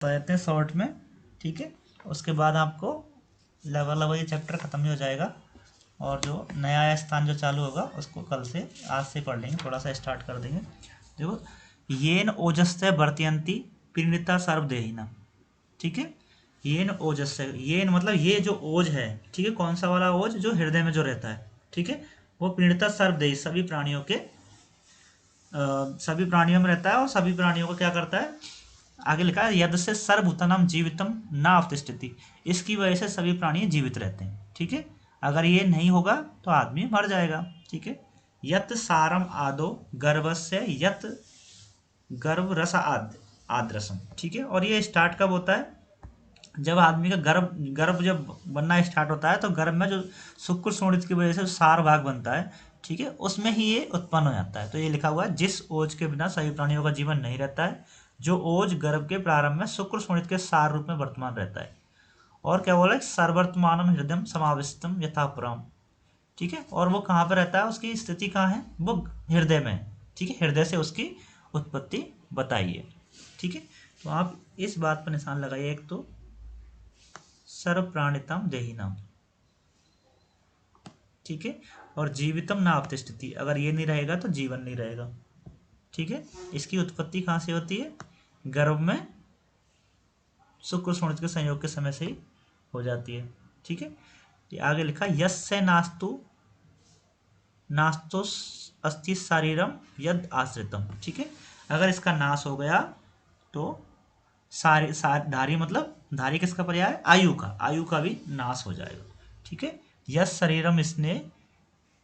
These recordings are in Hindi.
रहते हैं शॉर्ट में, ठीक है। उसके बाद आपको लगभग ये चैप्टर खत्म ही हो जाएगा, और जो नया स्थान जो चालू होगा उसको कल से, आज से पढ़ लेंगे, थोड़ा सा स्टार्ट कर देंगे। देखो, येन ओजस्य वर्तयन्ति पीड़िता सर्वदेहिना, ठीक है। येन ओजस्य, येन मतलब ये जो ओज है, ठीक है, कौन सा वाला ओज, जो हृदय में जो रहता है, ठीक है, वो पीड़िता सर्वदेही, सभी प्राणियों के सभी प्राणियों में रहता है, और सभी प्राणियों को क्या करता है, आगे लिखा है यद से सर्वभूतानाम जीवितम ना अवतिष्ठति, इसकी वजह से सभी प्राणी जीवित रहते हैं, ठीक है। अगर ये नहीं होगा तो आदमी मर जाएगा, ठीक है। यत सारम आदो गर्भस्य यत गर्भ रस आद्रसम, ठीक है। और ये स्टार्ट कब होता है, जब आदमी का गर्भ गर्भ जब बनना स्टार्ट होता है, तो गर्भ में जो शुक्र शोणित की वजह से सार भाग बनता है, ठीक है, उसमें ही ये उत्पन्न हो जाता है। तो ये लिखा हुआ है जिस ओज के बिना सभी प्राणियों का जीवन नहीं रहता है, जो ओज गर्भ के प्रारंभ में शुक्र शोणित के सार रूप में वर्तमान रहता है। और क्या बोला, सर्वर्तमानम हृदय समाविष्टम यथापुरम, ठीक है। और वो कहाँ पर रहता है, उसकी स्थिति कहाँ है, वो हृदय में, ठीक है। हृदय से उसकी उत्पत्ति बताइए, ठीक है। तो आप इस बात पर निशान लगाइए, एक तो सर्व प्राणितम देहिनाम, ठीक है। और जीवितम ना अवतिष्ठति, अगर ये नहीं रहेगा तो जीवन नहीं रहेगा, ठीक है। इसकी उत्पत्ति कहाँ से होती है, गर्भ में शुक्र शोणित के संयोग के समय से ही हो जाती है, ठीक है। ये आगे लिखा यस्य नास्तु नास्तो अस्थि शरीरम यद आश्रितम, ठीक है। अगर इसका नाश हो गया तो धारी, मतलब धारी किसका पर्याय, आयु का भी नाश हो जाएगा, ठीक है। यस शरीरम स्नेह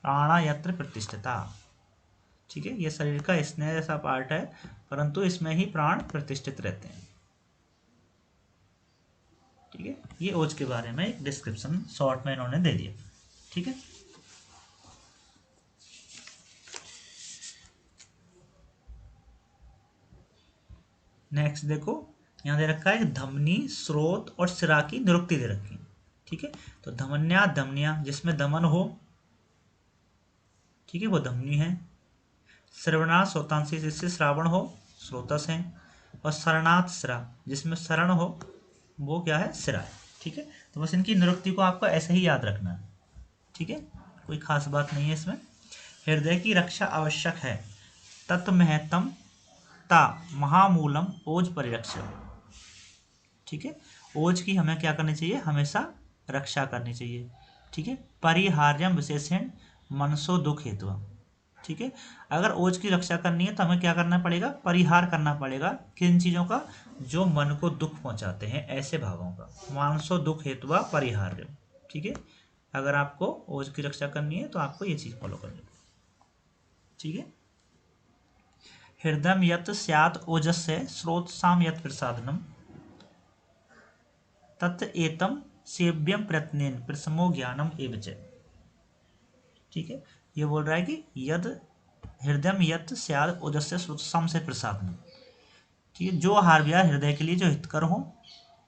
प्राणा यत्र प्रतिष्ठिता, ठीक है। ये शरीर का स्नेह जैसा पार्ट है, परंतु इसमें ही प्राण प्रतिष्ठित रहते हैं, ठीक है। ये ओज के बारे में एक डिस्क्रिप्शन शॉर्ट में इन्होंने दे दिया, ठीक है। नेक्स्ट देखो, यहाँ दे रखा है धमनी, स्रोत और शिरा की निरुक्ति दे रखी है, ठीक है। तो धमन्या धमनिया, जिसमें दमन हो, ठीक है, वो धमनी है। श्रवणा श्रोतांशी, जिससे श्रावण हो, स्रोतस है। और शरणार्थ शिरा, जिसमें शरण हो, वो क्या है, शिरा है, ठीक है। तो बस इनकी निरुक्ति को आपको ऐसे ही याद रखना है, ठीक है, कोई खास बात नहीं है इसमें। हृदय की रक्षा आवश्यक है, तत्महतम ता महामूलम ओज परिरक्षण, ठीक है। ओज की हमें क्या करनी चाहिए, हमेशा रक्षा करनी चाहिए, ठीक है। परिहार्यम विशेषण मनसो दुख हेतु, ठीक है। अगर ओज की रक्षा करनी है तो हमें क्या करना पड़ेगा, परिहार करना पड़ेगा, किन चीज़ों का, जो मन को दुख पहुंचाते हैं, ऐसे भावों का, मानसो दुख हेतु परिहार्य, ठीक है। अगर आपको ओज की रक्षा करनी है तो आपको ये चीज़ फॉलो करनी है, ठीक है। हृदय यत स्यात् ओजस्य स्रोतसाम यत प्रसादनम तत् एतम सेव्यम प्रयत्नेन प्रसमो ज्ञानम एवच, ठीक है। ये बोल रहा है कि यद हृदय यत स्यात् ओजस्य स्रोतसाम से प्रसादनम, ठीक है, जो आहार विहार हृदय के लिए जो हितकर हो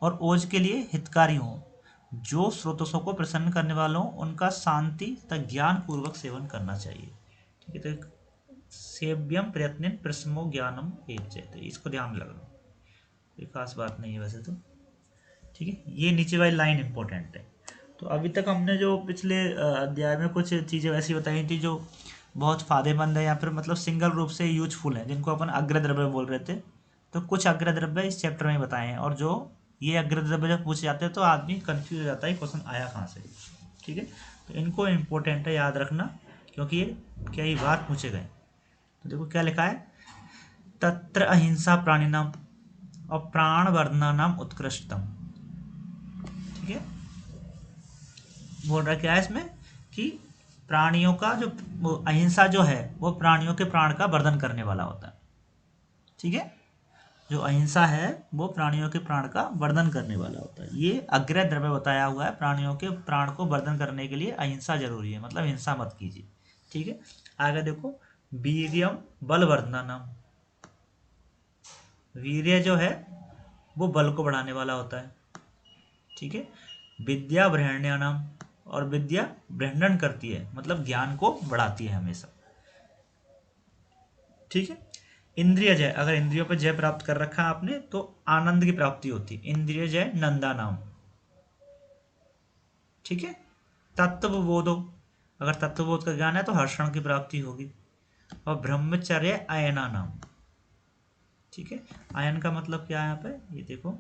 और ओज के लिए हितकारी हो, जो स्रोतों को प्रसन्न करने वालों, उनका शांति तथा ज्ञान पूर्वक सेवन करना चाहिए, ठीक है। तो सेव्यम प्रयत्न प्रसमो ज्ञानम एक चाहिए, इसको ध्यान में लगना, कोई खास बात नहीं है वैसे तो, ठीक है। ये नीचे वाली लाइन इंपॉर्टेंट है। तो अभी तक हमने जो पिछले अध्याय में कुछ चीज़ें वैसी बताई थी जो बहुत फायदेमंद है, या फिर मतलब सिंगल रूप से यूजफुल है, जिनको अपन अग्र द्रव्य बोल रहे थे। तो कुछ अग्र द्रव्य इस चैप्टर में बताए हैं, और जो ये अग्र द्रव्य जब पूछे जाते हैं तो आदमी कंफ्यूज हो जाता है क्वेश्चन आया कहाँ से, ठीक है। तो इनको इम्पोर्टेंट है याद रखना, क्योंकि ये कई बार पूछे गए। तो देखो क्या लिखा है, तत्र अहिंसा प्राणिनाम और प्राणवर्धनानाम उत्कृष्टतम, ठीक है। बोल रहा क्या है इसमें कि प्राणियों का जो अहिंसा जो है वो प्राणियों के प्राण का वर्धन करने वाला होता है, ठीक है। जो अहिंसा है वो प्राणियों के प्राण का वर्धन करने वाला होता है। ये अग्रय द्रव्य बताया हुआ है, प्राणियों के प्राण को वर्धन करने के लिए अहिंसा जरूरी है, मतलब हिंसा मत कीजिए, ठीक है। आगे देखो, वीर्यम बलवर्धनम, वीर्य जो है वो बल को बढ़ाने वाला होता है, ठीक है। विद्या ब्रह्मण्यानम, और विद्या ब्रह्मण करती है, मतलब ज्ञान को बढ़ाती है हमेशा, ठीक है। इंद्रिय जय, अगर इंद्रियों पर जय प्राप्त कर रखा है आपने तो आनंद की प्राप्ति होती है। इंद्रिय जय नंदा नाम, ठीक है। तत्वबोधो, अगर तत्वबोध का ज्ञान है तो हर्षण की प्राप्ति होगी। और ब्रह्मचर्य अयना नाम, ठीक है। आयन का मतलब क्या है यहाँ पे, ये देखो,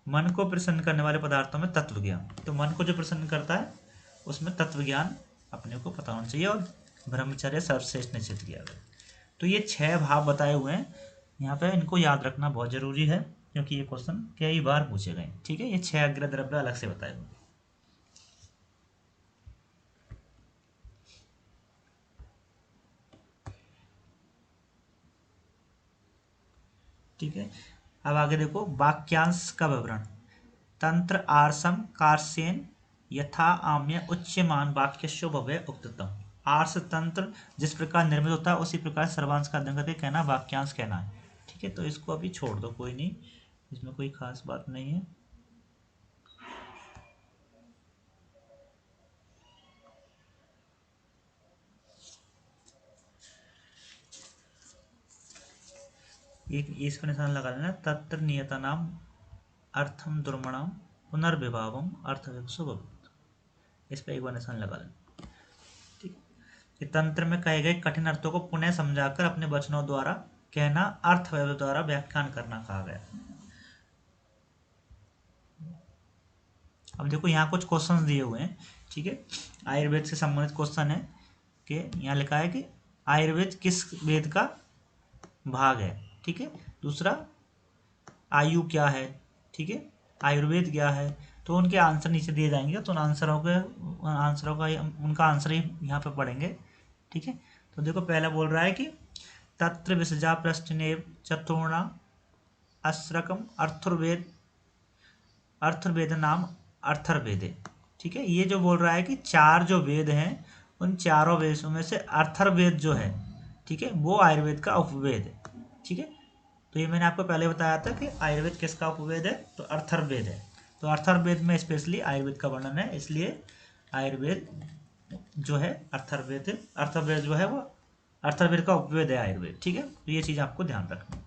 मन को प्रसन्न करने वाले पदार्थों में तत्व ज्ञान। तो मन को जो प्रसन्न करता है उसमें तत्व ज्ञान अपने को पता होना चाहिए। और ब्रह्मचर्य सर्वश्रेष्ठ निश्चित किया गया। तो ये 6 भाव बताए हुए हैं यहाँ पे, इनको याद रखना बहुत जरूरी है क्योंकि ये क्वेश्चन कई बार पूछे गए, ठीक है। ये 6 अग्र द्रव्य अलग से बताए हुए, ठीक है। अब आगे देखो वाक्यांश का विवरण। तंत्र आर्सम कार्सेन यथा आम्य उच्यमान वाक्यस्यो भव्य उक्ततम। आर्स तंत्र जिस प्रकार निर्मित होता है उसी प्रकार सर्वांश का अध्ययन करके कहना वाक्यांश कहना है, ठीक है। तो इसको अभी छोड़ दो, कोई नहीं, इसमें कोई खास बात नहीं है। एक इसका निशान लगा लेना, तत्र नियता नाम अर्थम दुर्मणाम पुनर्विभावम अर्थविवसो भवति। इस पर एक बार निशान लगा लेना, ठीक है। तंत्र में कहे गए कठिन अर्थों को पुनः समझाकर अपने वचनों द्वारा कहना, अर्थ द्वारा व्याख्यान करना कहा गया। अब देखो यहाँ कुछ क्वेश्चंस दिए हुए हैं, ठीक है। आयुर्वेद से संबंधित क्वेश्चन है कि यहाँ लिखा है कि आयुर्वेद किस वेद का भाग है, ठीक है। दूसरा आयु क्या है, ठीक है। आयुर्वेद क्या है, तो उनके आंसर नीचे दिए जाएंगे, तो उन आंसरों का उनका आंसर ही यहाँ पे पढ़ेंगे, ठीक है। तो देखो पहला बोल रहा है कि तत्र विसजा प्रश्नेव चतुर्णा अस्रकम अर्थुर्वेद नाम अर्थर्वेदे, ठीक है। ये जो बोल रहा है कि 4 जो वेद हैं उन चारों वेदों में से अर्थर्वेद जो है, ठीक है, वो आयुर्वेद का उपवेद है, ठीक है। तो ये मैंने आपको पहले बताया था कि आयुर्वेद किसका उपवेद है, तो अर्थर्वेद है। तो अर्थर्वेद में स्पेशली आयुर्वेद का वर्णन है, इसलिए आयुर्वेद जो है अर्थर्वेद जो है वो अर्थर्वेद का उपवेद है आयुर्वेद, ठीक है। तो ये चीज़ आपको ध्यान रखना।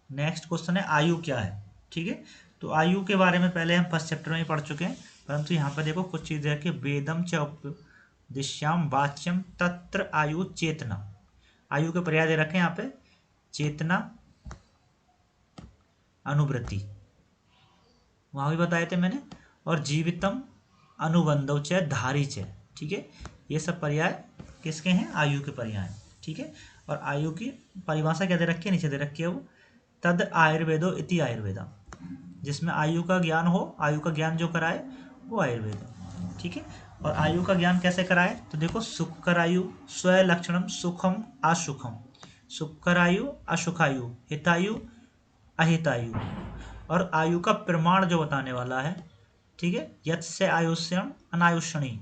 नेक्स्ट क्वेश्चन है आयु क्या है, ठीक है। तो आयु के बारे में पहले हम फर्स्ट चैप्टर में ही पढ़ चुके हैं, परंतु यहाँ पर देखो कुछ चीज़ है कि वेदम च दिश्याम वाच्यम तत्र आयु चेतना। आयु के पर्याय दे रखे हैं यहाँ पे, चेतना, अनुवृत्ति, वहाँ भी बताए थे मैंने, और जीवितम, अनुबंधव च धारी च, ठीक है। ये सब पर्याय किसके हैं, आयु के पर्याय, ठीक है। और आयु की परिभाषा क्या दे रखी है, नीचे दे रखी है वो, तद आयुर्वेदो इति आयुर्वेदा, जिसमें आयु का ज्ञान हो, आयु का ज्ञान जो कराए वो आयुर्वेद है, ठीक है। और आयु का ज्ञान कैसे कराए, तो देखो सुखकर आयु स्वलक्षणम सुखम असुखम, सुखकर आयु असुखायु, हितायु अहितायु, और आयु का प्रमाण जो बताने वाला है, ठीक है। यत् से आयुष्यम अनायुष्यणी,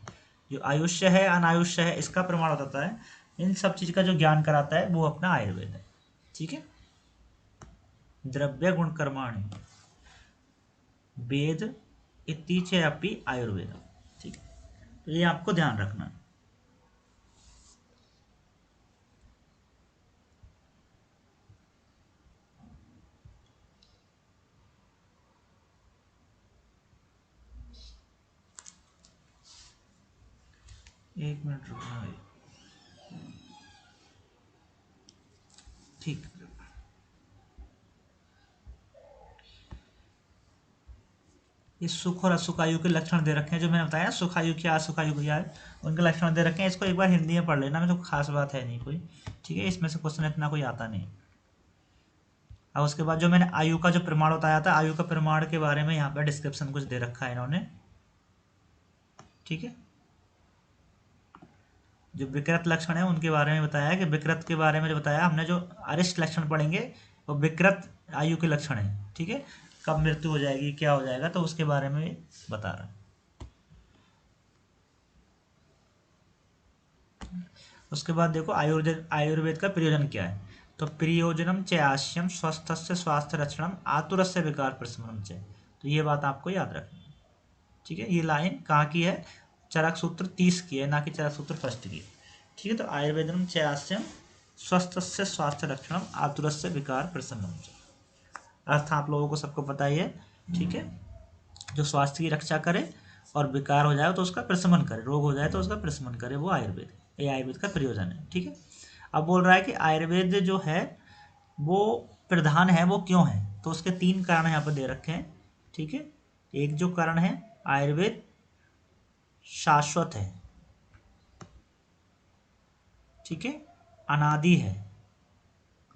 जो आयुष्य है अनायुष्य है इसका प्रमाण बताता है। इन सब चीज का जो ज्ञान कराता है वो अपना आयुर्वेद है, ठीक है। द्रव्य गुण कर्माणि वेद इतिचे अपि आयुर्वेद, ठीक है। तो ये आपको ध्यान रखना है। एक मिनट रुकना है, ठीक। ये सुख और असुख आयु के लक्षण दे रखे हैं, जो मैंने बताया सुख आयु क्या असुख आयु क्या है, उनके लक्षण दे रखे हैं। इसको एक बार हिंदी में पढ़ लेना, में तो खास बात है नहीं कोई, ठीक है। इसमें से क्वेश्चन इतना कोई आता नहीं। और उसके बाद जो मैंने आयु का जो प्रमाण बताया था, आयु का प्रमाण के बारे में यहाँ पर डिस्क्रिप्शन कुछ दे रखा है इन्होंने, ठीक है। जो विकृत लक्षण है उनके बारे में बताया है कि विकृत के बारे में जो बताया हमने, जो अरिष्ट लक्षण पढ़ेंगे वो विकृत आयु के लक्षण है, ठीक है। कब मृत्यु हो जाएगी, क्या हो जाएगा, तो उसके बारे में बता रहा है। उसके बाद देखो आयुर्वेद का प्रयोजन क्या है, तो प्रयोजनम चयास्यम स्वस्थस्य स्वास्थ्य रक्षणम आतुरस्य विकार प्रशमनम च। तो ये बात आपको याद रखनी है, ठीक है। ये लाइन कहाँ की है, चरक सूत्र 30 की है, ना कि चरक सूत्र 1 की है। ठीक है। तो आयुर्वेदम चयास्यम स्वस्थस्य स्वास्थ्य लक्षणम आतुरस्य विकार प्रशमनम। अर्थ आप लोगों को सबको पता ही है, ठीक है। जो स्वास्थ्य की रक्षा करे और विकार हो जाए तो उसका प्रशमन करे, रोग हो जाए तो उसका प्रशमन करे, वो आयुर्वेद, ये आयुर्वेद का प्रयोजन है, ठीक है। अब बोल रहा है कि आयुर्वेद जो है वो प्रधान है, वो क्यों है, तो उसके 3 कारण यहाँ पर दे रखे हैं, ठीक है। एक जो कारण है, आयुर्वेद शाश्वत है, ठीक है, अनादि है।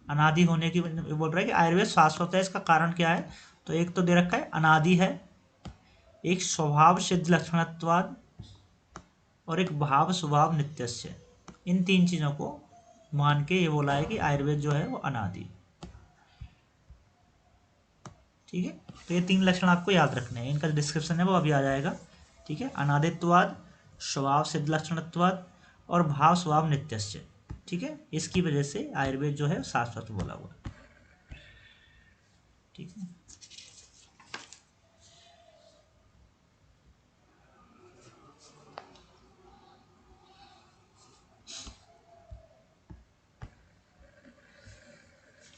अनादि होने की बोल रहा है कि आयुर्वेद शाश्वत है, इसका कारण क्या है, तो एक तो दे रखा है अनादि है, एक स्वभाव सिद्ध लक्षणत्वाद, और एक भाव स्वभाव नित्यस्य। इन 3 चीजों को मान के ये बोला है कि आयुर्वेद जो है वो अनादि, ठीक है। तो ये 3 लक्षण आपको याद रखने हैं, इनका डिस्क्रिप्शन है वो अभी आ जाएगा, ठीक है। अनादित्वाद, स्वभाव सिद्ध लक्षणत्वाद और भाव स्वभाव नित्यस्य, ठीक है। इसकी वजह से आयुर्वेद जो है शाश्वत बोला हुआ, ठीक है।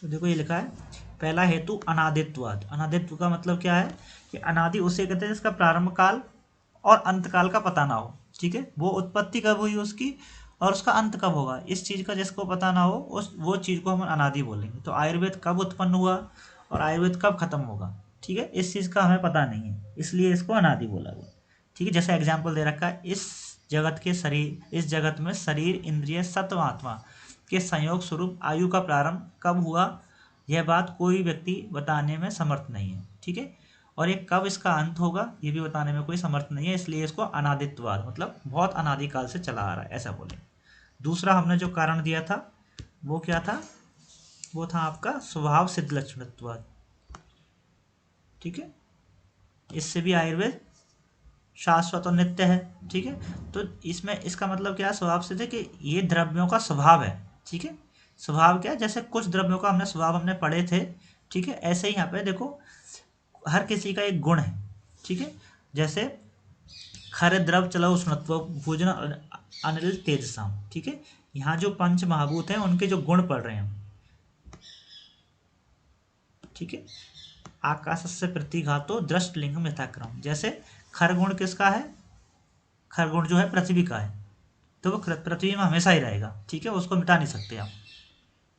तो देखो ये लिखा है, पहला हेतु अनादित्वाद। अनादित्व का मतलब क्या है कि अनादि उसे कहते हैं जिसका प्रारंभ काल और अंत काल का पता ना हो, ठीक है। वो उत्पत्ति कब हुई उसकी और उसका अंत कब होगा, इस चीज का जिसको पता ना हो उस वो चीज को हम अनादि बोलेंगे। तो आयुर्वेद कब उत्पन्न हुआ और आयुर्वेद कब खत्म होगा, ठीक है, इस चीज का हमें पता नहीं है, इसलिए इसको अनादि बोला हुआ, ठीक है। जैसे एग्जाम्पल दे रखा है, इस जगत में शरीर इंद्रिय सत्व आत्मा के संयोग स्वरूप आयु का प्रारंभ कब हुआ, यह बात कोई व्यक्ति बताने में समर्थ नहीं है, ठीक है। और ये कब इसका अंत होगा ये भी बताने में कोई समर्थ नहीं है, इसलिए इसको अनादित्वाद मतलब बहुत अनादिकाल से चला आ रहा है, ऐसा बोले। दूसरा हमने जो कारण दिया था वो क्या था, वो था आपका स्वभाव सिद्ध लक्षणत्वाद, ठीक है। इससे भी आयुर्वेद शाश्वत और नित्य है, ठीक है। तो इसमें इसका मतलब क्या है, स्वभाव सिद्ध है कि ये द्रव्यों का स्वभाव है, ठीक है। स्वभाव क्या है, जैसे कुछ द्रव्यों का हमने स्वभाव हमने पढ़े थे, ठीक है। ऐसे ही यहाँ पे देखो हर किसी का एक गुण है, ठीक है। जैसे खर द्रव चलो उष्णत्व भोजन अनिल तेजसाम, ठीक है। यहाँ जो पंच महाभूत हैं उनके जो गुण पढ़ रहे हैं, ठीक है। आकाश से प्रतिघातो दृष्ट लिंगम यथाक्रम, जैसे खर गुण किसका है, खर गुण जो है पृथ्वी का है, तो वो पृथ्वी में हमेशा ही रहेगा, ठीक है, उसको मिटा नहीं सकते आप,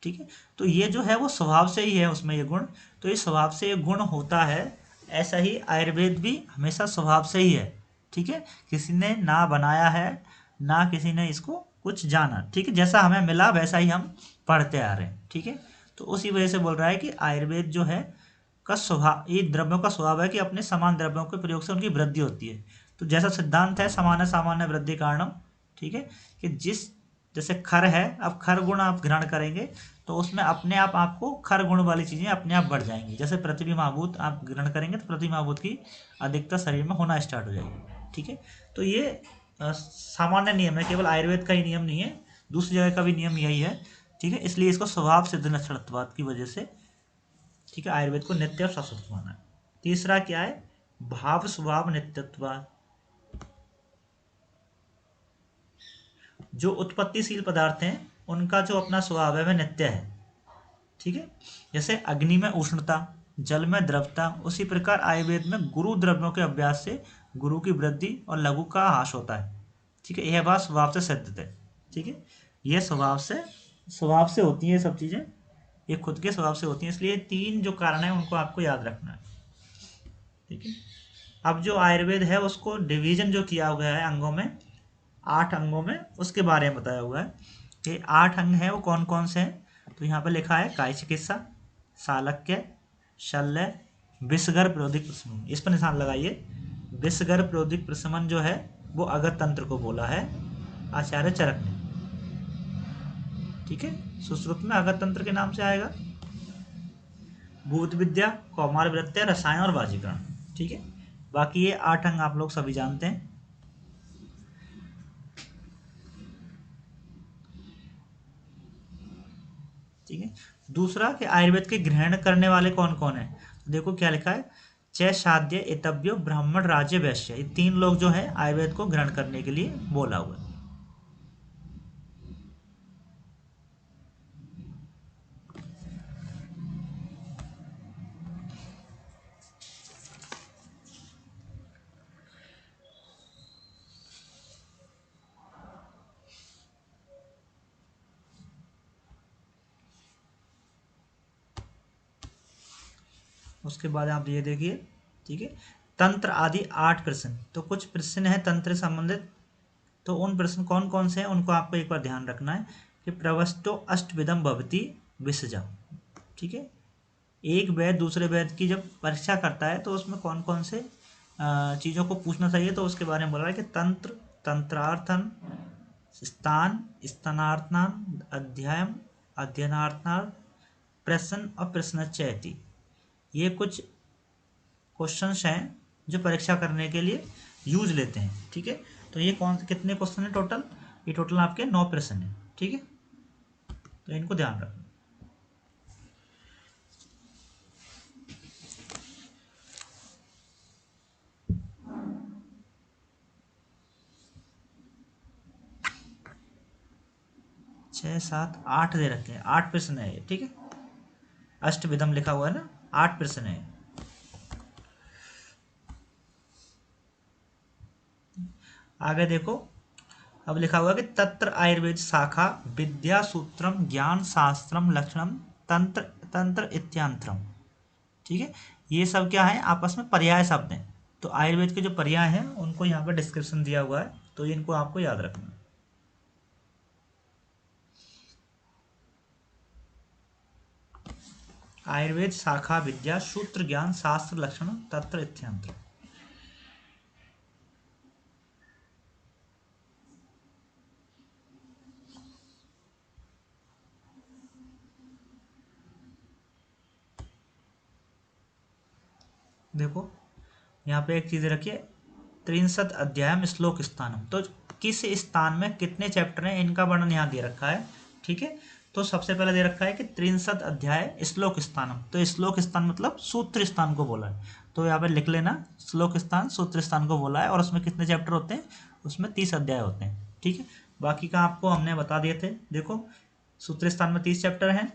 ठीक है। तो ये जो है वो स्वभाव से ही है उसमें ये गुण, तो इस स्वभाव से ये गुण होता है। ऐसा ही आयुर्वेद भी हमेशा स्वभाव से ही है, ठीक है। किसी ने ना बनाया है ना किसी ने इसको कुछ जाना, ठीक है। जैसा हमें मिला वैसा ही हम पढ़ते आ रहे हैं, ठीक है। तो उसी वजह से बोल रहा है कि आयुर्वेद जो है का स्वभाव, ये द्रव्यों का स्वभाव है कि अपने समान द्रव्यों के प्रयोग से उनकी वृद्धि होती है। तो जैसा सिद्धांत है समान सामान्य वृद्धि कारणम, ठीक है, कि जैसे खर है, अब खर गुण आप ग्रहण करेंगे तो उसमें अपने आप आपको खर गुण वाली चीजें अपने आप बढ़ जाएंगी। जैसे पृथ्वी महाभूत आप ग्रहण करेंगे तो पृथ्वी महाभूत की अधिकता शरीर में होना स्टार्ट हो जाएगी, ठीक है। तो ये सामान्य नियम है, केवल आयुर्वेद का ही नियम नहीं है, दूसरी जगह का भी नियम यही है, ठीक है। इसलिए इसको स्वभाव सिद्ध लक्षणत्वाद की वजह से, ठीक है, आयुर्वेद को नित्य और शाश्वत माना है। तीसरा क्या है, भाव स्वभाव नित्यत्व, जो उत्पत्तिशील पदार्थ हैं उनका जो अपना स्वभाव है वह नित्य है, ठीक है। जैसे अग्नि में उष्णता, जल में द्रवता, उसी प्रकार आयुर्वेद में गुरु द्रव्यों के अभ्यास से गुरु की वृद्धि और लघु का ह्रास होता है, ठीक है। यह बात स्वभाव से सिद्ध है, ठीक है। यह स्वभाव से होती है, सब चीजें ये खुद के स्वभाव से होती हैं, इसलिए 3 जो कारण है उनको आपको याद रखना है, ठीक है। अब जो आयुर्वेद है उसको डिवीजन जो किया गया है अंगों में, 8 अंगों में, उसके बारे में बताया हुआ है कि 8 अंग हैं वो कौन कौन से हैं। तो यहाँ पर लिखा है काय चिकित्सा, शालक्य, शल्य, विषगर प्रोदिक प्रशमन, इस पर निशान लगाइए। विषगर प्रोदिक प्रशमन जो है वो अगत तंत्र को बोला है आचार्य चरक ने, ठीक है। सुश्रुत में अगत तंत्र के नाम से आएगा। भूत विद्या, कौमार वृत्ति, रसायन और वाजीकरण, ठीक है। बाकी ये 8 अंग आप लोग सभी जानते हैं, ठीक है। दूसरा कि आयुर्वेद के ग्रहण करने वाले कौन कौन है, तो देखो क्या लिखा है, चय साध्य एतव्यो ब्राह्मण राज्य वैश्य, ये 3 लोग जो है आयुर्वेद को ग्रहण करने के लिए बोला हुआ है, उसके बाद आप ये देखिए, ठीक है, तंत्र आदि 8 प्रश्न। तो कुछ प्रश्न है तंत्र से संबंधित, तो उन प्रश्न कौन कौन से हैं उनको आपको एक बार ध्यान रखना है कि प्रवष्टो अष्टविधम भवति विसर्जम, ठीक है। एक वैद्य दूसरे वैद्य की जब परीक्षा करता है तो उसमें कौन कौन से चीज़ों को पूछना चाहिए, तो उसके बारे में बोल रहा है कि तंत्र, तंत्रार्थन, स्थान, स्थानार्थन, अध्यायम, अध्ययनार्थन, प्रश्न और प्रश्नचयति। ये कुछ क्वेश्चंस हैं जो परीक्षा करने के लिए यूज लेते हैं, ठीक है। तो ये कौन कितने क्वेश्चन है टोटल, ये टोटल आपके 9 प्रश्न है, ठीक है। तो इनको ध्यान रखना। छः सात आठ दे रखे हैं, 8 प्रश्न है ये, ठीक है। अष्टविधम लिखा हुआ है ना, 8 प्रश्न है। आगे देखो, अब लिखा हुआ है कि तत्र आयुर्वेद शाखा विद्या सूत्रम ज्ञान शास्त्रम लक्षणम तंत्र तंत्र इत्यांतरम, ठीक है। ये सब क्या है, आपस में पर्याय शब्द हैं। तो आयुर्वेद के जो पर्याय हैं उनको यहाँ पर डिस्क्रिप्शन दिया हुआ है, तो इनको आपको याद रखना है। आयुर्वेद शाखा विद्या सूत्र ज्ञान शास्त्र लक्षण तत्र इत्यांतर। देखो यहाँ पे एक चीज रखिए, 63 अध्यायम श्लोक स्थानम। तो किस स्थान में कितने चैप्टर हैं इनका वर्णन यहाँ दे रखा है, ठीक है। तो सबसे पहले दे रखा है कि 63 अध्याय श्लोक स्थानम। तो श्लोक स्थान मतलब सूत्र स्थान को बोला है, तो यहाँ पे लिख लेना, श्लोक स्थान सूत्र स्थान को बोला है। और उसमें कितने चैप्टर होते हैं, उसमें 30 अध्याय होते हैं, ठीक है। बाकी का आपको हमने बता दिए थे। देखो सूत्र स्थान में 30 चैप्टर हैं,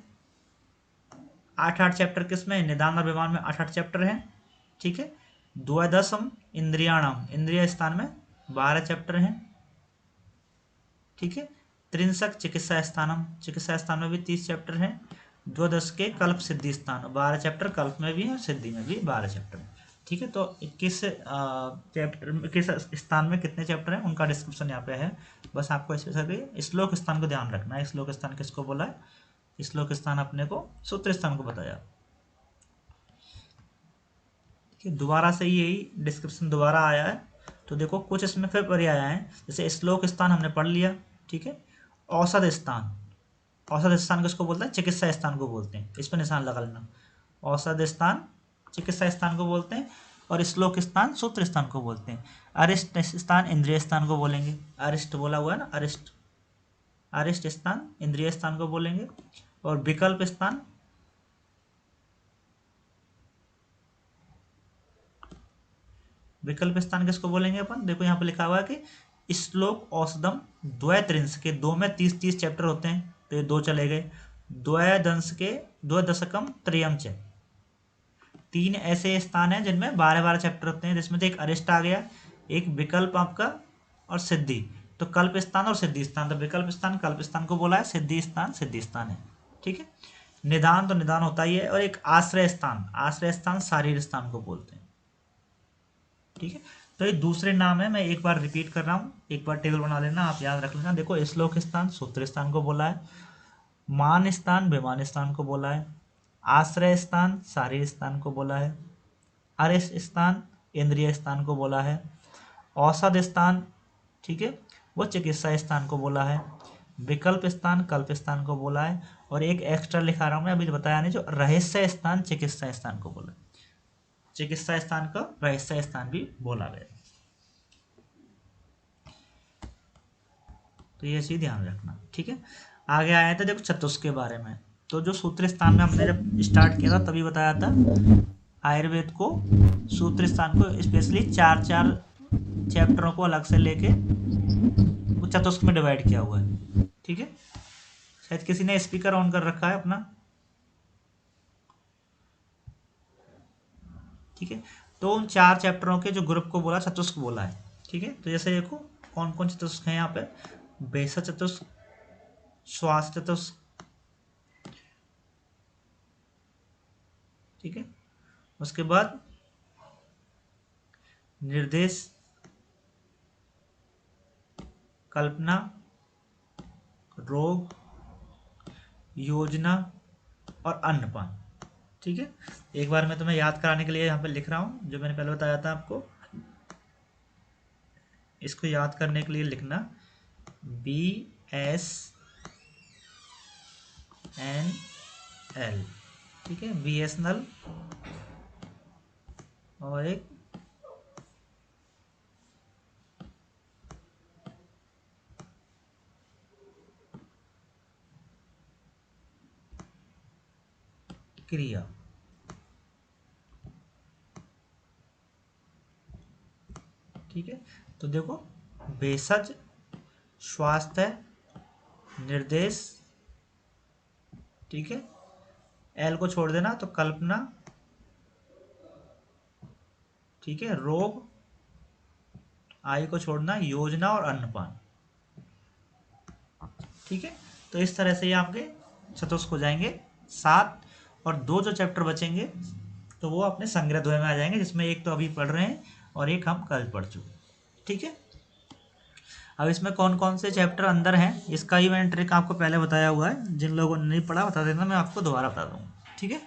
8-8 चैप्टर किसमें, निदान और विमान में 8-8 चैप्टर हैं, ठीक है। द्वादशम इंद्रियाणाम, इंद्रिय स्थान में 12 चैप्टर हैं, ठीक है। त्रिंशक चिकित्सा स्थानम, चिकित्सा स्थान में भी 30 चैप्टर हैं। द्वादश के कल्प सिद्धि स्थान 12 चैप्टर, कल्प में भी है सिद्धि में भी 12 चैप्टर हैं, ठीक है। तो किस चैप्टर में किस स्थान में कितने चैप्टर हैं उनका डिस्क्रिप्शन यहाँ पे है। बस आपको स्पेशली श्लोक स्थान को ध्यान रखना है। श्लोक स्थान किसको बोला है, श्लोक स्थान अपने को सूत्र स्थान को बताया, ठीक है। दोबारा से यही डिस्क्रिप्शन दोबारा आया है। तो देखो कुछ इसमें फिर पर्याय आए हैं, जैसे श्लोक स्थान हमने पढ़ लिया, ठीक है। औसत स्थान, औसत स्थान किसको बोलते हैं, चिकित्सा स्थान को बोलते हैं, इस पर निशान लगा लेना। औसत स्थान चिकित्सा स्थान को बोलते हैं, और श्लोक स्थान सूत्र स्थान को बोलते हैं। अरिष्ट स्थान इंद्रिय स्थान को बोलेंगे, अरिष्ट बोला हुआ है ना, अरिष्ट, अरिष्ट स्थान इंद्रिय स्थान को बोलेंगे। और विकल्प स्थान, विकल्प स्थान किसको बोलेंगे अपन, देखो यहाँ पे लिखा हुआ है कि श्लोक औसदम द्वैत्रिंश के, दो में 30-30 चैप्टर होते हैं, तो ये दो चले गए। द्वैदंश के द्वदशकम त्रयम च, 3 ऐसे स्थान हैं जिनमें 12-12 चैप्टर होते हैं, जिसमें से एक अरिष्ट आ गया, एक विकल्प आपका, और सिद्धि। तो कल्प स्थान और सिद्धि स्थान, तो विकल्प स्थान कल्प स्थान को बोला है, सिद्धि स्थान है, ठीक है। निदान तो निदान होता ही है, और एक आश्रय स्थान, आश्रय स्थान शारीर स्थान को बोलते हैं, ठीक है। तो ये दूसरे नाम है, मैं एक बार रिपीट कर रहा हूँ, एक बार टेबल बना लेना, आप याद रख लेना। देखो श्लोक स्थान सूत्र स्थान को बोला है, मान स्थान विमान स्थान को बोला है, आश्रय स्थान शारीर स्थान को बोला है, अरिष्ट स्थान इंद्रिय स्थान को बोला है, औसत स्थान, ठीक है, वो चिकित्सा स्थान को बोला है, विकल्प स्थान कल्प स्थान को बोला है, और एक एक्स्ट्रा लिखा रहा हूँ मैं, अभी बताया नहीं, जो रहस्य स्थान चिकित्सा स्थान को बोला है। चिकित्सा स्थान का रहस्य स्थान भी बोला गया, तो ये चीज ध्यान रखना, ठीक है। आगे आया था देखो चतुष्क के बारे में। तो जो सूत्र स्थान में हमने जब स्टार्ट किया था तभी बताया था, आयुर्वेद को सूत्र स्थान को स्पेशली 4-4 चैप्टरों को अलग से लेके वो चतुष्क में डिवाइड किया हुआ है, ठीक है। शायद किसी ने स्पीकर ऑन कर रखा है अपना, ठीक है। तो उन 4 चैप्टरों के जो ग्रुप को बोला चतुष्क बोला है, ठीक है। तो जैसे देखो कौन कौन चतुष्क है यहाँ पे, बेसा चतुष्क, श्वास चतुष्क, ठीक है, उसके बाद निर्देश, कल्पना, रोग, योजना और अन्नपान। ठीक है, एक बार मैं तुम्हें याद कराने के लिए यहाँ पे लिख रहा हूँ, जो मैंने पहले बताया था आपको। इसको याद करने के लिए लिखना BSNL। ठीक है, BSNL और एक क्रिया। ठीक है, तो देखो, भेषज, स्वास्थ्य, निर्देश, ठीक है, एल को छोड़ देना तो कल्पना, ठीक है, रोग, आई को छोड़ना, योजना और अन्नपान। ठीक है, तो इस तरह से ये आपके चतुष्क हो जाएंगे 7, और 2 जो चैप्टर बचेंगे तो वो अपने संग्रह द्वय में आ जाएंगे, जिसमें एक तो अभी पढ़ रहे हैं और एक हम कल पढ़ चुके। ठीक है, अब इसमें कौन कौन से चैप्टर अंदर हैं इसका ही मैंने ट्रिक आपको पहले बताया हुआ है, जिन लोगों ने नहीं पढ़ा बता देना, मैं आपको दोबारा बता दूंगा। ठीक है,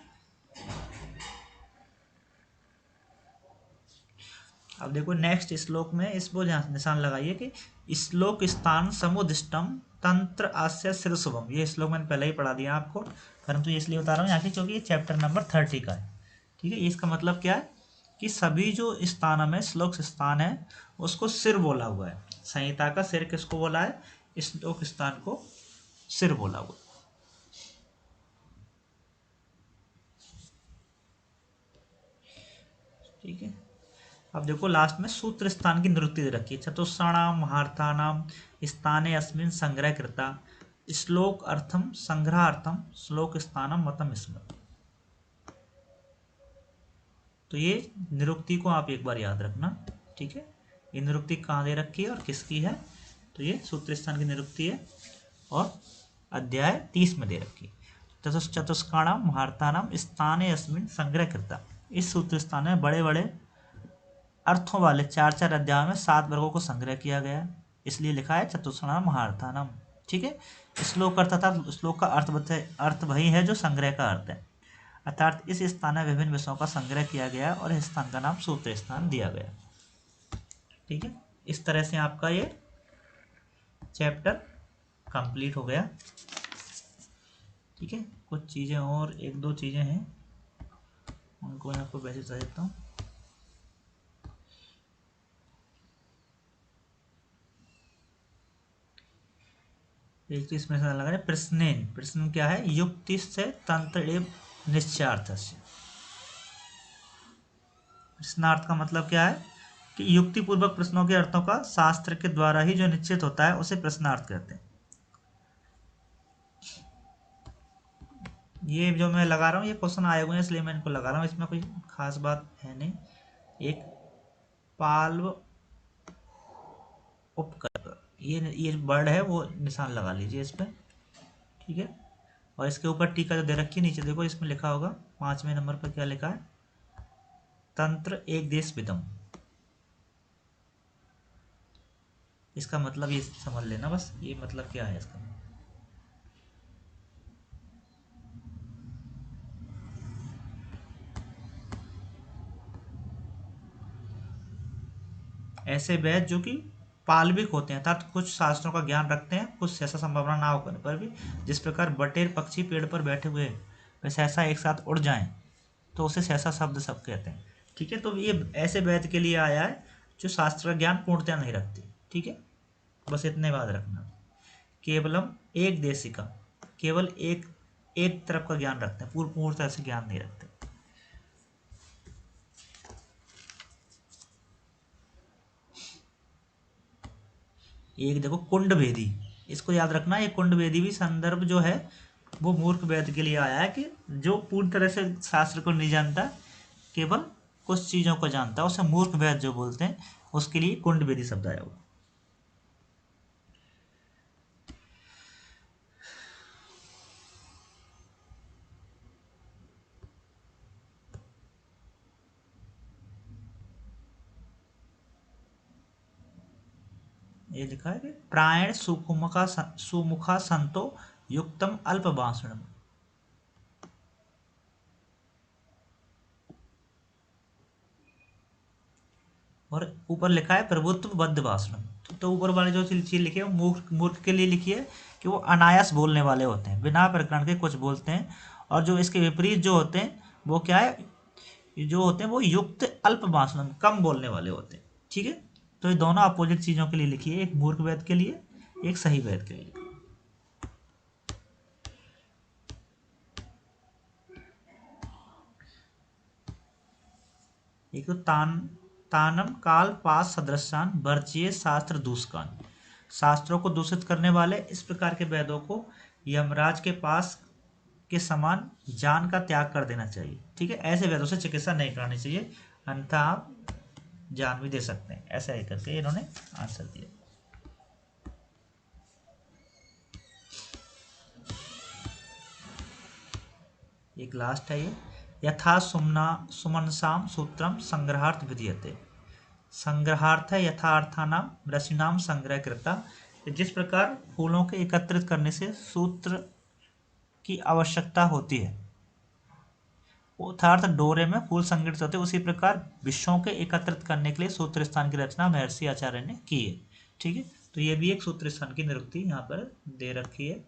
अब देखो नेक्स्ट श्लोक में इसको निशान लगाइए कि श्लोक स्थान समुदिष्टम तंत्र आस्य सिर शुभम। ये श्लोक मैंने पहले ही पढ़ा दिया आपको, परंतु इसलिए बता रहा हूँ यहाँ की क्योंकि ये चैप्टर नंबर 30 का है। ठीक है, इसका मतलब क्या है कि सभी जो स्थान में श्लोक स्थान है उसको सिर बोला हुआ है। संहिता का सिर किसको बोला है? श्लोक स्थान को सिर बोला हुआ है। ठीक है, अब देखो लास्ट में सूत्र स्थान की निरुक्ति दे रखी है। चतुस्राणाम महार्थानाम स्थाने अस्मिन् संग्रह कृता श्लोक अर्थम संग्रहार्थम श्लोक स्थानम मतम स्मृत। तो ये निरुक्ति को आप एक बार याद रखना। ठीक है, ये निरुक्ति कहाँ दे रखी है और किसकी है? तो ये सूत्र स्थान की निरुक्ति है और अध्याय 30 में दे रखी है। चतुष्काणाम महार्थानाम स्थाने अस्मिन् संग्रह कृता। इस सूत्र स्थान में बड़े बड़े अर्थों वाले 4-4 अध्यायों में 7 वर्गों को संग्रह किया गया, इसलिए लिखा है चतुष्णाम महार्थानम। ठीक है, श्लोक अर्थ था, श्लोक का अर्थ वही है जो संग्रह का अर्थ है, अर्थात इस स्थान में विभिन्न विषयों का संग्रह किया गया और इस स्थान का नाम सूत्र स्थान दिया गया। ठीक है, इस तरह से आपका ये चैप्टर कंप्लीट हो गया। ठीक है, कुछ चीज़ें और 1-2 चीज़ें हैं, उनको मैं आपको वैसे बता देता हूँ। एक तो इसमें लगा है प्रश्नेन। प्रश्न क्या है? युक्ति से तंत्र एवं निश्चयार्थ से। प्रश्नार्थ का मतलब क्या है कि युक्ति पूर्वक प्रश्नों के अर्थों का शास्त्र के द्वारा ही जो निश्चित होता है उसे प्रश्नार्थ कहते हैं। ये जो मैं लगा रहा हूँ ये क्वेश्चन आए हुए हैं इसलिए मैं इनको लगा रहा हूँ, इसमें कोई खास बात है नहीं। एक पाल्व उपकर, ये वर्ड है वो निशान लगा लीजिए इस पर। ठीक है, और इसके ऊपर टीका जो दे रखी है नीचे देखो, इसमें लिखा होगा 5वें नंबर पर क्या लिखा है? तंत्र एक देश विदम। इसका मतलब ये समझ लेना बस, ये मतलब क्या है इसका। ऐसे वेद जो कि पाल्विक होते हैं, अर्थात कुछ शास्त्रों का ज्ञान रखते हैं, कुछ ऐसा संभावना ना होने पर भी, जिस प्रकार बटेर पक्षी पेड़ पर बैठे हुए वे सहसा एक साथ उड़ जाएं तो उसे सहसा शब्द सब कहते हैं। ठीक है, तो ये ऐसे वेद के लिए आया है जो शास्त्र का ज्ञान पूर्णतया नहीं रखते। ठीक है, बस इतने बात रखना। केवलम एक देशिका, केवल एक एक तरफ का ज्ञान रखते हैं, पूर्णतः से ज्ञान नहीं रखते। एक देखो कुंड भेदी, इसको याद रखना, ये कुंड भेदी भी संदर्भ जो है वो मूर्ख वेद के लिए आया है, कि जो पूर्ण तरह से शास्त्र को नहीं जानता, केवल कुछ चीज़ों को जानता है, उसे मूर्ख वेद जो बोलते हैं, उसके लिए कुंड भेदी शब्द आया हुआ। ये लिखा है कि प्रायण सुमुखा संतो युक्तम अल्प भाषणम। और ऊपर लिखा है प्रभुत्व बद्ध भाषणम। तो ऊपर वाली जो चीज लिखी है वो मूर्ख मूर्ख के लिए लिखी है कि वो अनायास बोलने वाले होते हैं, बिना प्रकरण के कुछ बोलते हैं। और जो इसके विपरीत जो होते हैं वो क्या है, जो होते हैं वो युक्त अल्प भाषण, कम बोलने वाले होते हैं। ठीक है, तो ये दोनों अपोजिट चीजों के लिए लिखी है, एक मूर्ख वेद के लिए, एक सही वेद के लिए। एक तो तानम काल पास सदृशान वर्जिए शास्त्र दूषकान। शास्त्रों को दूषित करने वाले इस प्रकार के वेदों को यमराज के पास के समान जान का त्याग कर देना चाहिए। ठीक है, ऐसे वेदों से चिकित्सा नहीं करानी चाहिए, अन्यथा आप जान भी दे सकते हैं। ऐसा ही करके इन्होंने आंसर दिया। एक लास्ट है ये, यथा सुमनसाम सूत्रम संग्रहार्थ विधीयते। संग्रहार्थ है यथार्थानाम रसिनाम संग्रह कृता। जिस प्रकार फूलों के एकत्रित करने से सूत्र की आवश्यकता होती है, अर्थात डोरे में फूल संगठित होते हैं, उसी प्रकार विषयों के एकत्रित करने के लिए सूत्र स्थान की रचना महर्षि आचार्य ने की है। ठीक है, तो ये भी एक सूत्र स्थान की निरुक्ति यहाँ पर दे रखी है।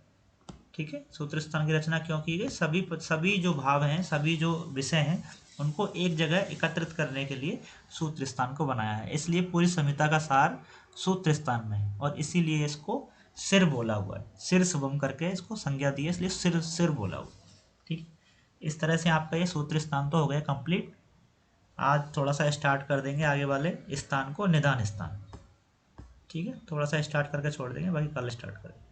ठीक है, सूत्र स्थान की रचना क्यों की गई, सभी जो भाव हैं, सभी जो विषय हैं, उनको एक जगह एकत्रित करने के लिए सूत्र स्थान को बनाया है। इसलिए पूरी संहिता का सार सूत्र स्थान में है, और इसीलिए इसको सिर बोला हुआ है। सिर शुभम करके इसको संज्ञा दी है, इसलिए सिर सिर बोला हुआ। ठीक, इस तरह से आपका ये सूत्र स्थान तो हो गया कंप्लीट। आज थोड़ा सा स्टार्ट कर देंगे आगे वाले स्थान को, निदान स्थान। ठीक है, थोड़ा सा स्टार्ट करके छोड़ देंगे, बाकी कल स्टार्ट करेंगे।